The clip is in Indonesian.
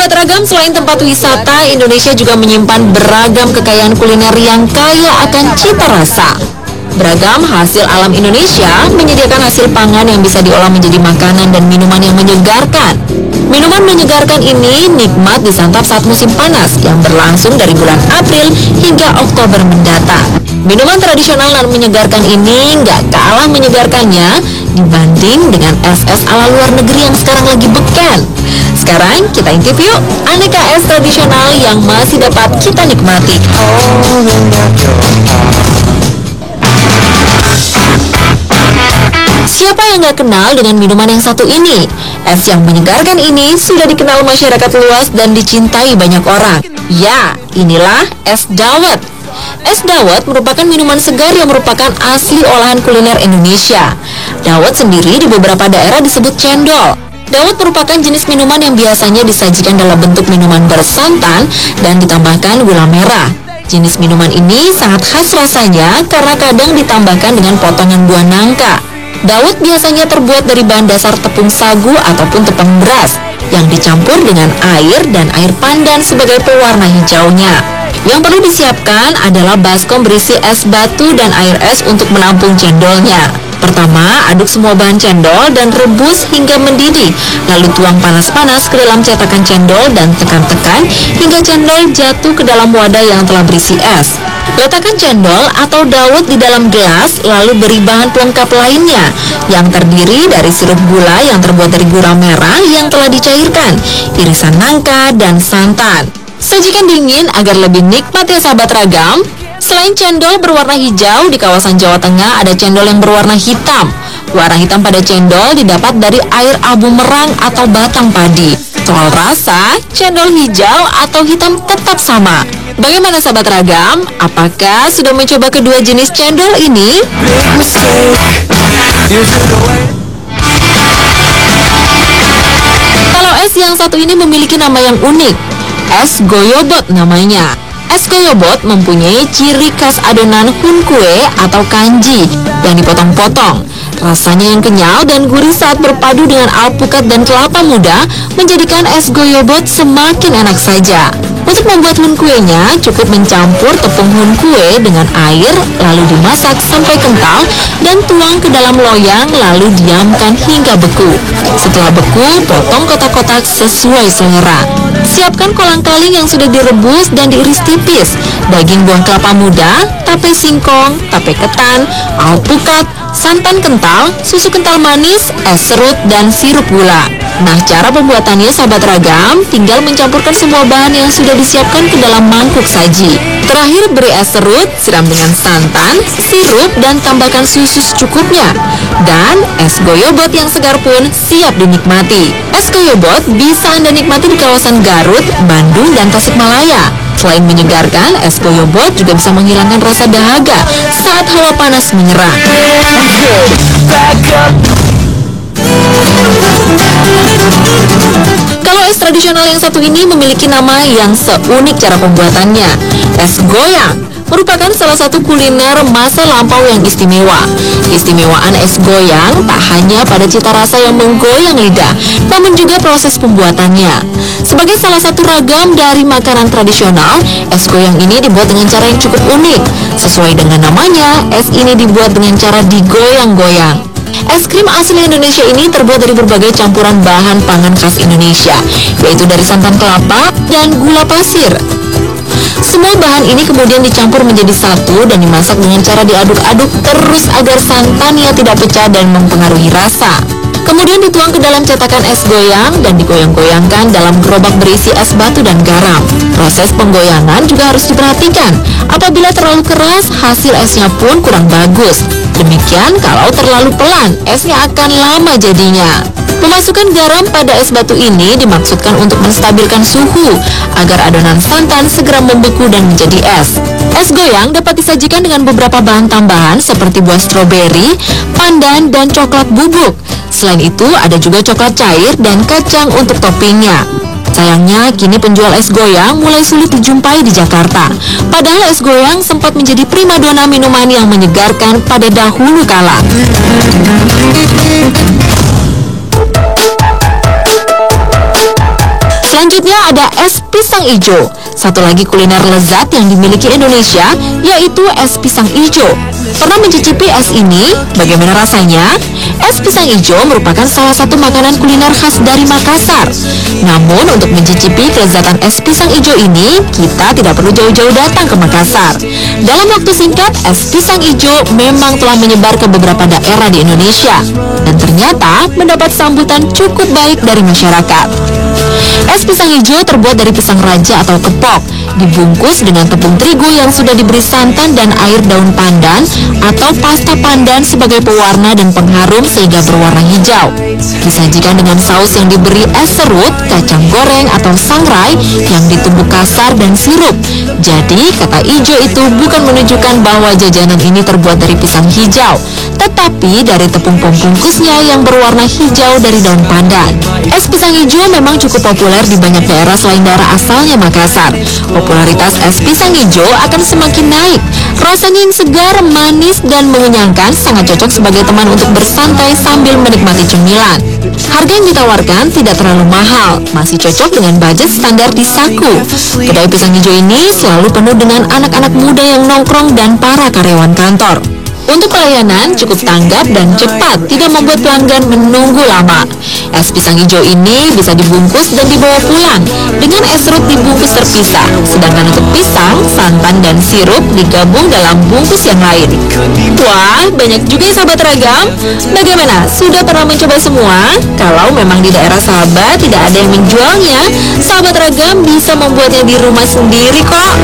Sahabat Ragam, selain tempat wisata, Indonesia juga menyimpan beragam kekayaan kuliner yang kaya akan cita rasa. Beragam hasil alam Indonesia menyediakan hasil pangan yang bisa diolah menjadi makanan dan minuman yang menyegarkan. Minuman menyegarkan ini nikmat disantap saat musim panas yang berlangsung dari bulan April hingga Oktober mendatang. Minuman tradisional dan menyegarkan ini nggak kalah menyegarkannya dibanding dengan es-es ala luar negeri yang sekarang lagi beken. Sekarang kita intip yuk aneka es tradisional yang masih dapat kita nikmati. Siapa yang nggak kenal dengan minuman yang satu ini? Es yang menyegarkan ini sudah dikenal masyarakat luas dan dicintai banyak orang. Ya, inilah es dawet. Es dawet merupakan minuman segar yang merupakan asli olahan kuliner Indonesia. Dawet sendiri di beberapa daerah disebut cendol. Dawet merupakan jenis minuman yang biasanya disajikan dalam bentuk minuman bersantan dan ditambahkan gula merah. Jenis minuman ini sangat khas rasanya karena kadang ditambahkan dengan potongan buah nangka. Dawet biasanya terbuat dari bahan dasar tepung sagu ataupun tepung beras yang dicampur dengan air dan air pandan sebagai pewarna hijaunya. Yang perlu disiapkan adalah baskom berisi es batu dan air es untuk menampung cendolnya. Pertama, aduk semua bahan cendol dan rebus hingga mendidih. Lalu tuang panas-panas ke dalam cetakan cendol dan tekan-tekan hingga cendol jatuh ke dalam wadah yang telah berisi es. Letakkan cendol atau dawet di dalam gelas, lalu beri bahan pelengkap lainnya yang terdiri dari sirup gula yang terbuat dari gula merah yang telah dicairkan, irisan nangka, dan santan. Sajikan dingin agar lebih nikmat ya sahabat Ragam. Selain cendol berwarna hijau, di kawasan Jawa Tengah ada cendol yang berwarna hitam. Warna hitam pada cendol didapat dari air abu merang atau batang padi. Soal rasa, cendol hijau atau hitam tetap sama. Bagaimana sahabat Ragam? Apakah sudah mencoba kedua jenis cendol ini? Kalau es yang satu ini memiliki nama yang unik, es goyobot namanya. Es goyobot mempunyai ciri khas adonan hun kue atau kanji yang dipotong-potong. Rasanya yang kenyal dan gurih saat berpadu dengan alpukat dan kelapa muda menjadikan es goyobot semakin enak saja. Untuk membuat hun kuenya, cukup mencampur tepung hun kue dengan air, lalu dimasak sampai kental dan tuang ke dalam loyang, lalu diamkan hingga beku. Setelah beku, potong kotak-kotak sesuai selera. Siapkan kolang-kaling yang sudah direbus dan diiris tipis, daging buah kelapa muda, tape singkong, tape ketan, alpukat, santan kental, susu kental manis, es serut, dan sirup gula. Nah, cara pembuatannya sahabat Ragam, tinggal mencampurkan semua bahan yang sudah disiapkan ke dalam mangkuk saji. Terakhir beri es serut, siram dengan santan, sirup, dan tambahkan susu secukupnya. Dan es goyobot yang segar pun siap dinikmati. Es goyobot bisa Anda nikmati di kawasan Garut, Bandung, dan Tasikmalaya. Selain menyegarkan, es goyobot juga bisa menghilangkan rasa dahaga saat hawa panas menyerang. Kalau es tradisional yang satu ini memiliki nama yang seunik cara pembuatannya. Es goyang merupakan salah satu kuliner masa lampau yang istimewa. Keistimewaan es goyang tak hanya pada cita rasa yang menggoyang lidah, namun juga proses pembuatannya. Sebagai salah satu ragam dari makanan tradisional, es goyang ini dibuat dengan cara yang cukup unik. Sesuai dengan namanya, es ini dibuat dengan cara digoyang-goyang. Es krim asli Indonesia ini terbuat dari berbagai campuran bahan pangan khas Indonesia, yaitu dari santan kelapa dan gula pasir. Semua bahan ini kemudian dicampur menjadi satu dan dimasak dengan cara diaduk-aduk terus agar santannya tidak pecah dan mempengaruhi rasa. Kemudian dituang ke dalam cetakan es goyang dan digoyang-goyangkan dalam gerobak berisi es batu dan garam. Proses penggoyangan juga harus diperhatikan. Apabila terlalu keras, hasil esnya pun kurang bagus. Demikian kalau terlalu pelan, esnya akan lama jadinya. Memasukkan garam pada es batu ini dimaksudkan untuk menstabilkan suhu agar adonan santan segera membeku dan menjadi es. Es goyang dapat disajikan dengan beberapa bahan tambahan seperti buah stroberi, pandan, dan coklat bubuk. Selain itu, ada juga coklat cair dan kacang untuk toppingnya. Sayangnya, kini penjual es goyang mulai sulit dijumpai di Jakarta. Padahal es goyang sempat menjadi primadona minuman yang menyegarkan pada dahulu kala. Selanjutnya ada pisang ijo. Satu lagi kuliner lezat yang dimiliki Indonesia yaitu es pisang ijo. Pernah mencicipi es ini? Bagaimana rasanya? Es pisang ijo merupakan salah satu makanan kuliner khas dari Makassar. Namun untuk mencicipi kelezatan es pisang ijo ini, kita tidak perlu jauh-jauh datang ke Makassar. Dalam waktu singkat, es pisang ijo memang telah menyebar ke beberapa daerah di Indonesia dan ternyata mendapat sambutan cukup baik dari masyarakat. Es pisang hijau terbuat dari pisang raja atau kepok, dibungkus dengan tepung terigu yang sudah diberi santan dan air daun pandan atau pasta pandan sebagai pewarna dan pengharum sehingga berwarna hijau. Disajikan dengan saus yang diberi es serut, kacang goreng atau sangrai yang ditumbuk kasar dan sirup. Jadi kata hijau itu bukan menunjukkan bahwa jajanan ini terbuat dari pisang hijau, tetapi dari tepung pembungkusnya yang berwarna hijau dari daun pandan. Es pisang hijau memang cukup populer di banyak daerah selain daerah asalnya Makassar. Popularitas es pisang hijau akan semakin naik. Rasanya yang segar, manis, dan mengenyangkan sangat cocok sebagai teman untuk bersantai sambil menikmati cemilan. Harga yang ditawarkan tidak terlalu mahal, masih cocok dengan budget standar di Saku. Kedai pisang hijau ini selalu penuh dengan anak-anak muda yang nongkrong dan para karyawan kantor. Untuk pelayanan cukup tanggap dan cepat, tidak membuat pelanggan menunggu lama. Es pisang hijau ini bisa dibungkus dan dibawa pulang. Dengan es serut dibungkus terpisah, sedangkan untuk pisang, santan, dan sirup digabung dalam bungkus yang lain. Wah, banyak juga ya sahabat Ragam. Bagaimana? Sudah pernah mencoba semua? Kalau memang di daerah sahabat tidak ada yang menjualnya, sahabat Ragam bisa membuatnya di rumah sendiri kok.